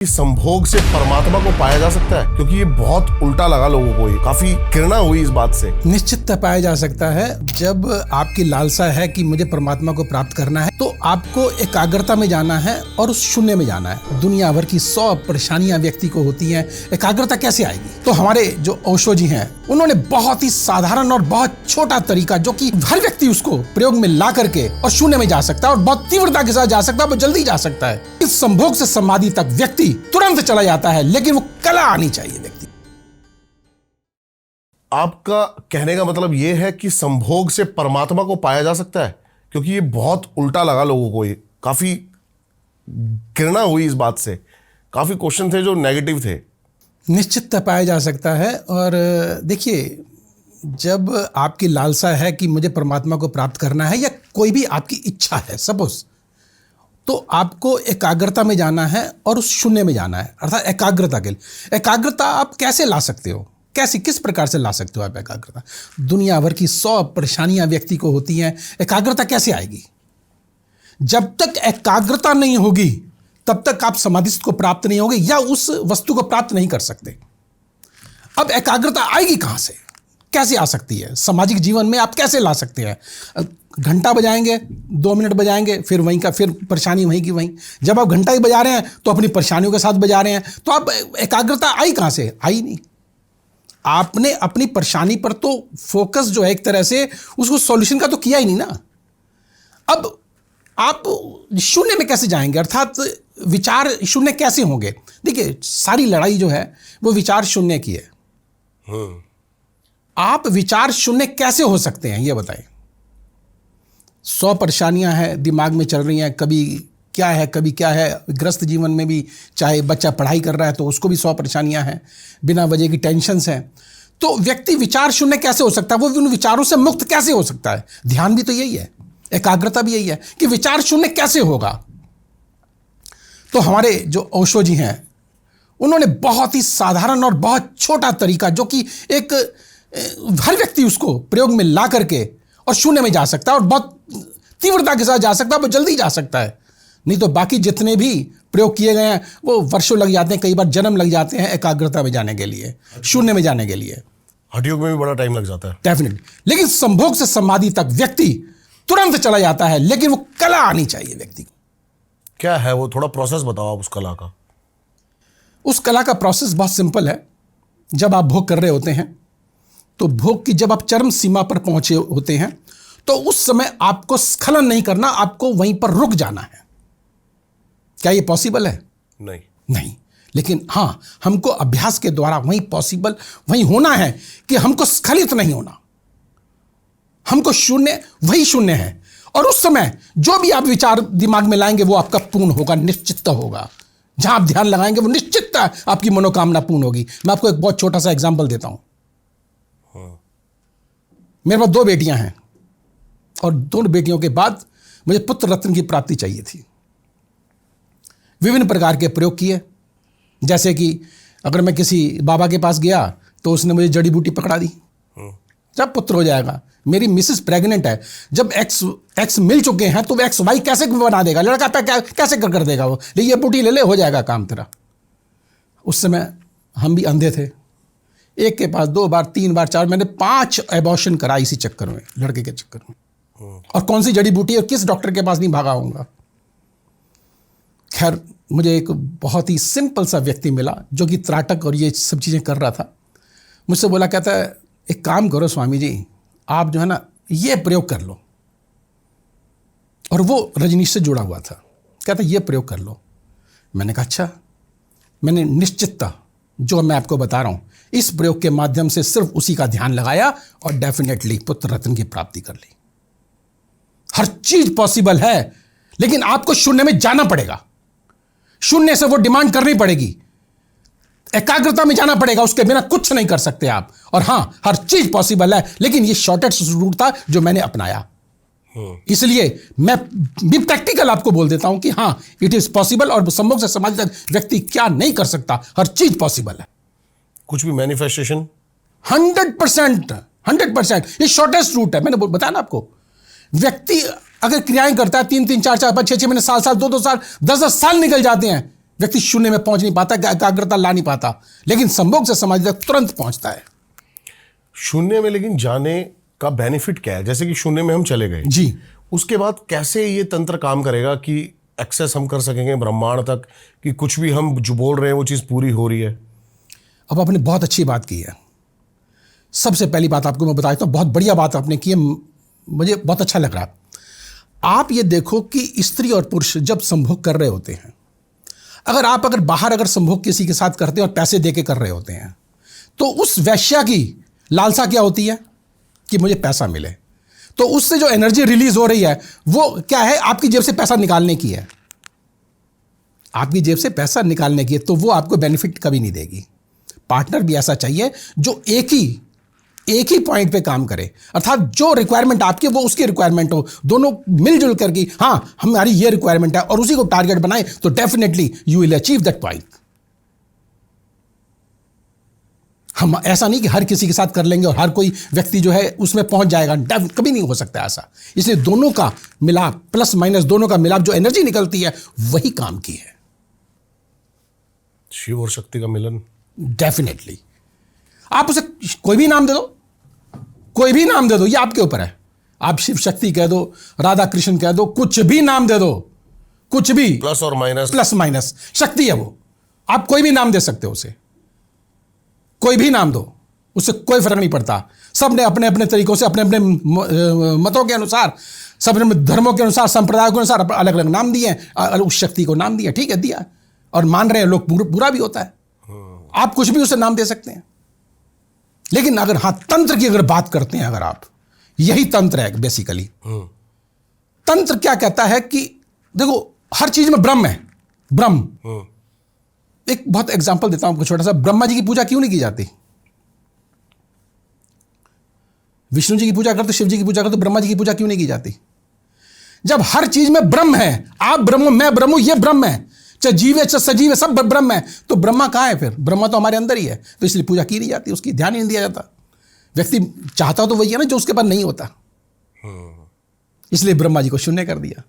संभोग से परमात्मा को पाया जा सकता है, क्योंकि ये बहुत उल्टा लगा लोगों को, ये काफी घृणा हुई इस बात से। निश्चित पाया जा सकता है। जब आपकी लालसा है कि मुझे परमात्मा को प्राप्त करना है, तो आपको एकाग्रता में जाना है और उस शून्य में जाना है। दुनिया भर की 100 परेशानियां व्यक्ति को होती हैं, एकाग्रता कैसे आएगी? तो हमारे जो ओशो जी हैं, उन्होंने बहुत ही साधारण और बहुत छोटा तरीका, जो कि हर व्यक्ति उसको प्रयोग में ला करके और शून्य में जा सकता है और बहुत तीव्रता के साथ जा सकता है, वो जल्दी जा सकता है। इस संभोग से समाधि तक व्यक्ति तुरंत चला जाता है, लेकिन वो कला आनी चाहिए व्यक्ति। आपका कहने का मतलब ये है कि संभोग से परमात्मा को पाया जा सकता है, क्योंकि ये बहुत उल्टा लगा लोगों को, ये काफी घृणा हुई इस बात से। काफी क्वेश्चन थे जो नेगेटिव थे। निश्चित पाया जा सकता है। और देखिए, जब आपकी लालसा है कि मुझे परमात्मा को प्राप्त करना है, या कोई भी आपकी इच्छा है सपोज, तो आपको एकाग्रता में जाना है और उस शून्य में जाना है, अर्थात एकाग्रता के लिए। एकाग्रता आप कैसे ला सकते हो? कैसे, किस प्रकार से ला सकते हो आप एकाग्रता? दुनिया भर की 100 परेशानियां व्यक्ति को होती हैं, एकाग्रता कैसे आएगी? जब तक एकाग्रता नहीं होगी, तब तक आप समाधिस्थ को प्राप्त नहीं होगे या उस वस्तु को प्राप्त नहीं कर सकते। अब एकाग्रता आएगी कहां से, कैसे आ सकती है? सामाजिक जीवन में आप कैसे ला सकते हैं? घंटा बजाएंगे, 2 मिनट बजाएंगे, फिर वहीं का फिर परेशानी वहीं की वहीं। जब आप घंटा ही बजा रहे हैं तो अपनी परेशानियों के साथ बजा रहे हैं, तो आप एकाग्रता आई कहां से? आई नहीं। आपने अपनी परेशानी पर तो फोकस जो है एक तरह से उसको सॉल्यूशन का तो किया ही नहीं ना। अब आप शून्य में कैसे जाएंगे, अर्थात विचार शून्य कैसे होंगे? देखिए, सारी लड़ाई जो है वो विचार शून्य की है। आप विचार शून्य कैसे हो सकते हैं, ये बताएं। 100 परेशानियां हैं दिमाग में चल रही हैं, कभी क्या है कभी क्या है। ग्रस्त जीवन में भी, चाहे बच्चा पढ़ाई कर रहा है तो उसको भी 100 परेशानियां हैं, बिना वजह की टेंशन्स हैं। तो व्यक्ति विचार शून्य कैसे हो सकता है? वो उन विचारों से मुक्त कैसे हो सकता है? ध्यान भी तो यही है, एकाग्रता भी यही है कि विचार शून्य कैसे होगा। तो हमारे जो ओशो जी हैं, उन्होंने बहुत ही साधारण और बहुत छोटा तरीका, जो कि एक हर व्यक्ति उसको प्रयोग में ला करके और शून्य में जा सकता है और बहुत तीव्रता के साथ जा सकता है, वो जल्दी जा सकता है। नहीं तो बाकी जितने भी प्रयोग किए गए हैं वो वर्षों लग जाते हैं, कई बार जन्म लग जाते हैं एकाग्रता में जाने के लिए, शून्य में जाने के लिए। हठयोग में भी बड़ा टाइम लग जाता है डेफिनेटली। लेकिन संभोग से समाधि तक व्यक्ति तुरंत चला जाता है, लेकिन वो कला आनी चाहिए व्यक्ति को। क्या है वो? थोड़ा प्रोसेस बताओ आप उस कला का। उस कला का प्रोसेस बहुत सिंपल है। जब आप भोग कर रहे होते हैं, तो भोग की जब आप चरम सीमा पर पहुंचे होते हैं, तो उस समय आपको स्खलन नहीं करना, आपको वहीं पर रुक जाना है। क्या ये पॉसिबल है? नहीं। लेकिन हां, हमको अभ्यास के द्वारा वहीं पॉसिबल, वहीं होना है कि हमको स्खलित नहीं होना। हमको शून्य, वही शून्य है। और उस समय जो भी आप विचार दिमाग में लाएंगे वो आपका पूर्ण होगा, निश्चित होगा। जहां आप ध्यान लगाएंगे वो निश्चित आपकी मनोकामना पूर्ण होगी। मैं आपको एक बहुत छोटा सा एग्जाम्पल देता हूं। मेरे पास 2 बेटियां हैं और दोनों बेटियों के बाद मुझे पुत्र रत्न की प्राप्ति चाहिए थी। विभिन्न प्रकार के प्रयोग किए, जैसे कि अगर मैं किसी बाबा के पास गया तो उसने मुझे जड़ी बूटी पकड़ा दी, जब पुत्र हो जाएगा। मेरी मिसेस प्रेग्नेंट है, जब एक्स मिल चुके हैं तो एक्स वाई कैसे बना देगा? लड़का कैसे कर देगा वो? ये बूटी ले ले, हो जाएगा काम तेरा। उस समय हम भी अंधे थे। एक के पास 2 बार 3 बार 4, मैंने 5 एबॉर्शन करा इसी चक्कर में, लड़के के चक्कर में। और कौन सी जड़ी बूटी और किस डॉक्टर के पास नहीं भागा होऊंगा। खैर, मुझे एक बहुत ही सिंपल सा व्यक्ति मिला जो कि त्राटक और ये सब चीज़ें कर रहा था। मुझसे बोला, कहता है एक काम करो स्वामी जी, आप जो है ना ये प्रयोग कर लो। और वो रजनीश से जुड़ा हुआ था। कहता ये प्रयोग कर लो। मैंने कहा अच्छा। मैंने निश्चितता, जो मैं आपको बता रहा हूं, इस प्रयोग के माध्यम से सिर्फ उसी का ध्यान लगाया और डेफिनेटली पुत्र रत्न की प्राप्ति कर ली। हर चीज पॉसिबल है, लेकिन आपको शून्य में जाना पड़ेगा। शून्य से वो डिमांड करनी पड़ेगी, एकाग्रता में जाना पड़ेगा, उसके बिना कुछ नहीं कर सकते आप। और हां, हर चीज पॉसिबल है, लेकिन ये शॉर्टेस्ट रूट था जो मैंने अपनाया। इसलिए मैं भी प्रैक्टिकल आपको बोल देता हूं कि हां, इट इज पॉसिबल। और संभोग से समाधि तक व्यक्ति क्या नहीं कर सकता, हर चीज पॉसिबल है। कुछ भी मैनिफेस्टेशन 100%, ये शॉर्टेस्ट रूट है। मैंने बताया ना आपको, व्यक्ति अगर क्रियाएं करता है 3-3, 4-4, 5-6 महीने, साल, 2-2 साल, 10-10 साल निकल जाते हैं, व्यक्ति शून्य में पहुंच नहीं पाता, एकाग्रता ला नहीं पाता, लेकिन संभोग से समाधि तक तुरंत पहुंचता है। शून्य में लेकिन जाने का बेनिफिट क्या है? जैसे कि शून्य में हम चले गए जी, उसके बाद कैसे ये तंत्र काम करेगा कि एक्सेस हम कर सकेंगे ब्रह्मांड तक, कि कुछ भी हम जो बोल रहे हैं वो चीज़ पूरी हो रही है? अब आपने बहुत अच्छी बात की है। सबसे पहली बात आपको मैं बता देता हूँ, बहुत बढ़िया बात आपने की है, मुझे बहुत अच्छा लग रहा है। आप ये देखो कि स्त्री और पुरुष जब संभोग कर रहे होते हैं, अगर बाहर अगर संभोग किसी के साथ करते हैं और पैसे दे के कर रहे होते हैं, तो उस वैश्या की लालसा क्या होती है कि मुझे पैसा मिले। तो उससे जो एनर्जी रिलीज हो रही है वो क्या है, आपकी जेब से पैसा निकालने की है, आपकी जेब से पैसा निकालने की है, तो वो आपको बेनिफिट कभी नहीं देगी। पार्टनर भी ऐसा चाहिए जो एक ही पॉइंट पे काम करे, अर्थात जो रिक्वायरमेंट आपकी वो उसकी रिक्वायरमेंट हो, दोनों मिलजुल करके हाँ हमारी ये रिक्वायरमेंट है और उसी को टारगेट बनाए, तो definitely you will achieve that point. हम ऐसा नहीं कि हर किसी के साथ कर लेंगे और हर कोई व्यक्ति जो है उसमें पहुंच जाएगा, कभी नहीं हो सकता ऐसा। इसलिए दोनों का मिलाप, प्लस माइनस दोनों का मिलाप, जो एनर्जी निकलती है वही काम की है। शिव और शक्ति का मिलन। डेफिनेटली आप उसे कोई भी नाम दे दो, कोई भी नाम दे दो, ये आपके ऊपर है। आप शिव शक्ति कह दो, राधा कृष्ण कह दो, कुछ भी नाम दे दो, कुछ भी, प्लस और माइनस, प्लस माइनस शक्ति है वो। आप कोई भी नाम दे सकते हो उसे, कोई भी नाम दो, उससे कोई फर्क नहीं पड़ता। सब ने अपने अपने तरीकों से, अपने अपने मतों के अनुसार, सब ने धर्मों के अनुसार, संप्रदायों के अनुसार अलग अलग नाम दिए हैं, उस शक्ति को नाम दिया, ठीक है, दिया और मान रहे हैं लोग, बुरा भी होता है। आप कुछ भी उसे नाम दे सकते हैं। लेकिन अगर हाँ तंत्र की अगर बात करते हैं, अगर आप, यही तंत्र है बेसिकली। तंत्र क्या कहता है कि देखो हर चीज में ब्रह्म है, ब्रह्म। एक बहुत एग्जांपल देता हूं आपको छोटा सा। ब्रह्मा जी की पूजा क्यों नहीं की जाती? विष्णु जी की पूजा करते, शिव जी की पूजा करते, ब्रह्मा जी की पूजा क्यों नहीं की जाती? जब हर चीज में ब्रह्म है, आप ब्रह्म, मैं ब्रह्म, ये ब्रह्म है, चाहे जीव है चाहे सजीव है, सब ब्रह्म है, तो ब्रह्मा कहां है फिर? ब्रह्मा तो हमारे अंदर ही है, तो इसलिए पूजा की नहीं जाती, उसकी ध्यान ही नहीं दिया जाता। व्यक्ति चाहता तो वही है ना जो उसके पास नहीं होता, इसलिए ब्रह्मा जी को शून्य कर दिया।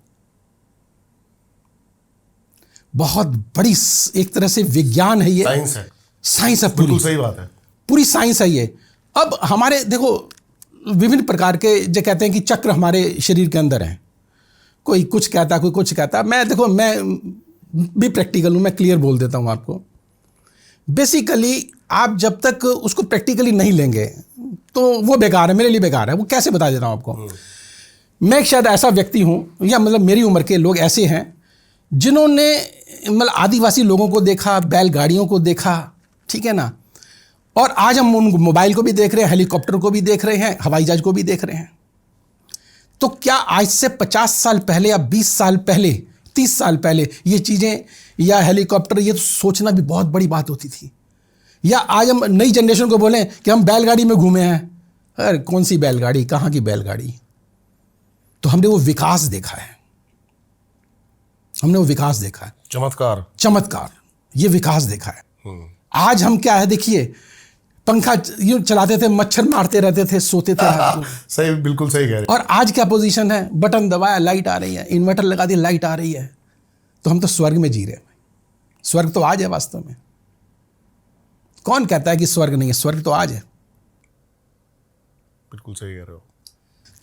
बहुत बड़ी एक तरह से विज्ञान है ये, साइंस है, साइंस है, बिल्कुल सही बात है, पूरी साइंस है ये। अब हमारे देखो विभिन्न प्रकार के जो कहते हैं कि चक्र हमारे शरीर के अंदर हैं, कोई कुछ कहता, कोई कुछ कहता। मैं देखो, मैं भी प्रैक्टिकल हूं, मैं क्लियर बोल देता हूं आपको। बेसिकली आप जब तक उसको प्रैक्टिकली नहीं लेंगे तो वो बेकार है, मेरे लिए बेकार है। वो कैसे बता देता हूं आपको। मैं शायद ऐसा व्यक्ति हूं, या मतलब मेरी उम्र के लोग ऐसे हैं जिन्होंने मतलब आदिवासी लोगों को देखा, बैलगाड़ियों को देखा, ठीक है ना, और आज हम उन मोबाइल को भी देख रहे हैं, हेलीकॉप्टर को भी देख रहे हैं, हवाई जहाज को भी देख रहे हैं। तो क्या आज से 50 साल पहले या 20 साल पहले, 30 साल पहले ये चीज़ें या हेलीकॉप्टर, ये तो सोचना भी बहुत बड़ी बात होती थी। या आज हम नई जनरेशन को बोलें कि हम बैलगाड़ी में घूमे हैं, अरे कौन सी बैलगाड़ी, कहाँ की बैलगाड़ी। तो हमने वो विकास देखा है, हमने वो विकास देखा है, चमत्कार, चमत्कार, ये विकास देखा है। आज हम क्या है, देखिए पंखा यूं चलाते थे, मच्छर मारते रहते थे, सोते थे। सही, बिल्कुल सही कह रहे हैं। और आज क्या पोजीशन है, बटन दबाया लाइट आ रही है, इन्वर्टर लगा दिया लाइट आ रही है। तो हम तो स्वर्ग में जी रहे हैं। स्वर्ग तो आज है वास्तव में। कौन कहता है कि स्वर्ग नहीं है? स्वर्ग तो आज है। बिल्कुल सही कह रहे हो।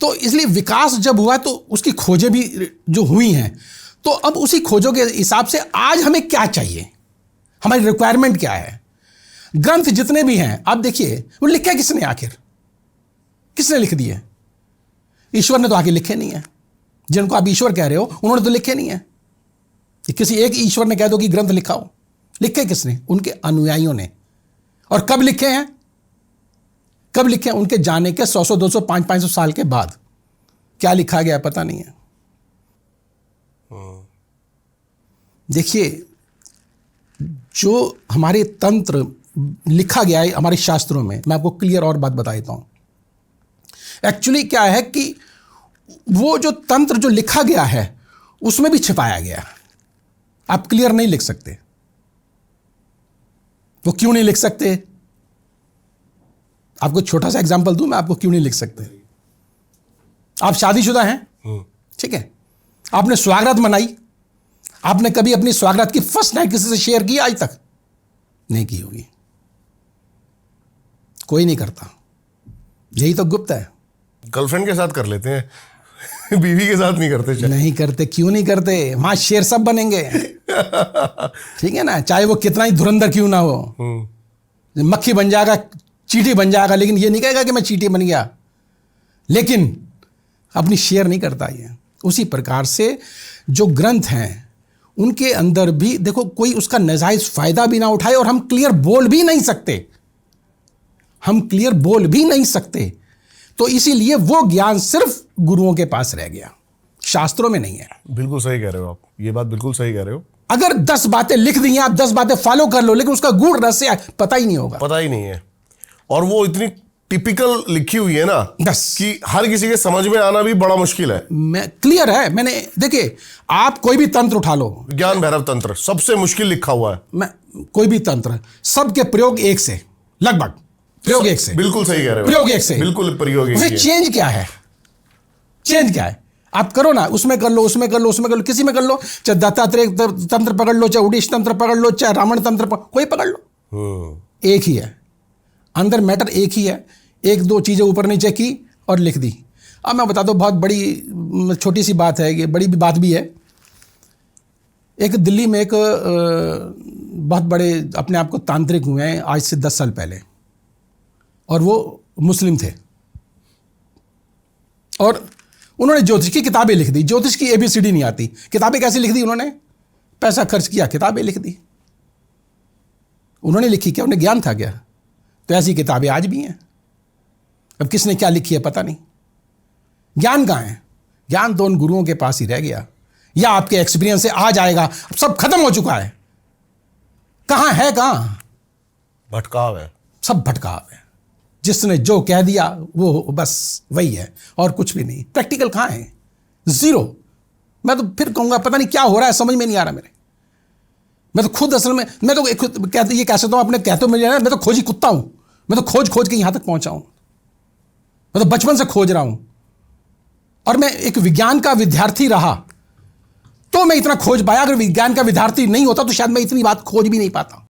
तो इसलिए विकास जब हुआ तो उसकी खोजें भी जो हुई हैं, तो अब उसी खोजों के हिसाब से आज हमें क्या चाहिए, हमारी रिक्वायरमेंट क्या है। ग्रंथ जितने भी हैं आप देखिए, वो लिखा किसने, आखिर किसने लिख दिए? ईश्वर ने तो आगे लिखे नहीं है। जिनको आप ईश्वर कह रहे हो उन्होंने तो लिखे नहीं है। किसी एक ईश्वर ने कह दो कि ग्रंथ लिखा हो, लिखे किसने? उनके अनुयायियों ने। और कब लिखे हैं? कब लिखे हैं? उनके जाने के 100, 200, 500 साल के बाद। क्या लिखा गया पता नहीं है। देखिए, जो हमारे तंत्र लिखा गया है हमारे शास्त्रों में, मैं आपको क्लियर और बात बता देता हूं। एक्चुअली क्या है कि वो जो तंत्र जो लिखा गया है उसमें भी छिपाया गया। आप क्लियर नहीं लिख सकते। वो क्यों नहीं लिख सकते? आपको छोटा सा एग्जांपल दूं मैं, आपको क्यों नहीं लिख सकते। आप शादीशुदा हैं, ठीक है, आपने स्वागत मनाई, आपने कभी अपनी स्वागत की फर्स्ट नाइट किसी से शेयर की आज तक? नहीं की होगी, कोई नहीं करता। यही तो गुप्त है। गर्लफ्रेंड के साथ कर लेते हैं बीवी के साथ नहीं करते। नहीं करते, क्यों नहीं करते? वहां शेर सब बनेंगे। ठीक है ना, चाहे वो कितना ही धुरंधर क्यों ना हो। मक्खी बन जाएगा, चींटी बन जाएगा, लेकिन ये नहीं कहेगा कि मैं चींटी बन गया, लेकिन अपनी शेयर नहीं करता ये। उसी प्रकार से जो ग्रंथ हैं उनके अंदर भी देखो, कोई उसका नाजायज फायदा भी ना उठाए, और हम क्लियर बोल भी नहीं सकते, हम क्लियर बोल भी नहीं सकते। तो इसीलिए वो ज्ञान सिर्फ गुरुओं के पास रह गया, शास्त्रों में नहीं है। बिल्कुल सही कह रहे हो आप, ये बात बिल्कुल सही कह रहे हो। अगर 10 बातें लिख दी हैं, आप 10 बातें फॉलो कर लो, लेकिन उसका गूढ़ रहस्य पता ही नहीं होगा, पता ही नहीं है। और वो इतनी टिपिकल लिखी हुई है ना बस कि हर किसी के समझ में आना भी बड़ा मुश्किल है। मैं क्लियर है। मैंने देखिए, आप कोई भी तंत्र उठा लो, ज्ञान भैरव तंत्र सबसे मुश्किल लिखा हुआ है। मैं कोई भी तंत्र, सबके प्रयोग एक से, लगभग प्रयोग एक से, बिल्कुल सही कह रहे हो, प्रयोग एक से, बिल्कुल प्रयोग एक उसमें ही है। चेंज क्या है? चेंज क्या है? आप करो ना, उसमें कर लो, उसमें कर लो, उसमें कर लो, किसी में कर लो, चाहे दत्तात्रेय तंत्र पकड़ लो, चाहे उड़ीस तंत्र पकड़ लो, चाहे रावण तंत्र कोई पकड़ लो, एक ही है, अंदर मैटर एक ही है। एक दो चीजें ऊपर नीचे की और लिख दी। अब मैं बता दूं, बहुत बड़ी छोटी सी बात है, ये बड़ी भी बात भी है। एक दिल्ली में एक बहुत बड़े अपने आप को तांत्रिक हुए हैं आज से 10 साल पहले, और वो मुस्लिम थे, और उन्होंने ज्योतिष की किताबें लिख दी। ज्योतिष की ABCD नहीं आती, किताबें कैसे लिख दी उन्होंने? पैसा खर्च किया, किताबें लिख दी। उन्होंने लिखी क्या? उन्हें ज्ञान था क्या? तो ऐसी किताबें आज भी हैं। अब किसने क्या लिखी है पता नहीं। ज्ञान कहाँ है? ज्ञान तो उन गुरुओं के पास ही रह गया, या आपके एक्सपीरियंस से आ जाएगा। अब सब खत्म हो चुका है। कहाँ है? कहाँ? भटकाव है, सब भटकाव है। जिसने जो कह दिया वो बस वही है, और कुछ भी नहीं। प्रैक्टिकल कहाँ है? जीरो। मैं तो फिर कहूंगा पता नहीं क्या हो रहा है, समझ में नहीं आ रहा मेरे। मैं तो खुद असल में, मैं तो ये कह सकता हूं अपने, कहते हो मैं तो खोजी कुत्ता हूं। मैं तो खोज खोज के यहां तक पहुंचा हूं। मैं तो बचपन से खोज रहा हूं, और मैं एक विज्ञान का विद्यार्थी रहा तो मैं इतना खोज पाया। अगर विज्ञान का विद्यार्थी नहीं होता तो शायद मैं इतनी बात खोज भी नहीं पाता।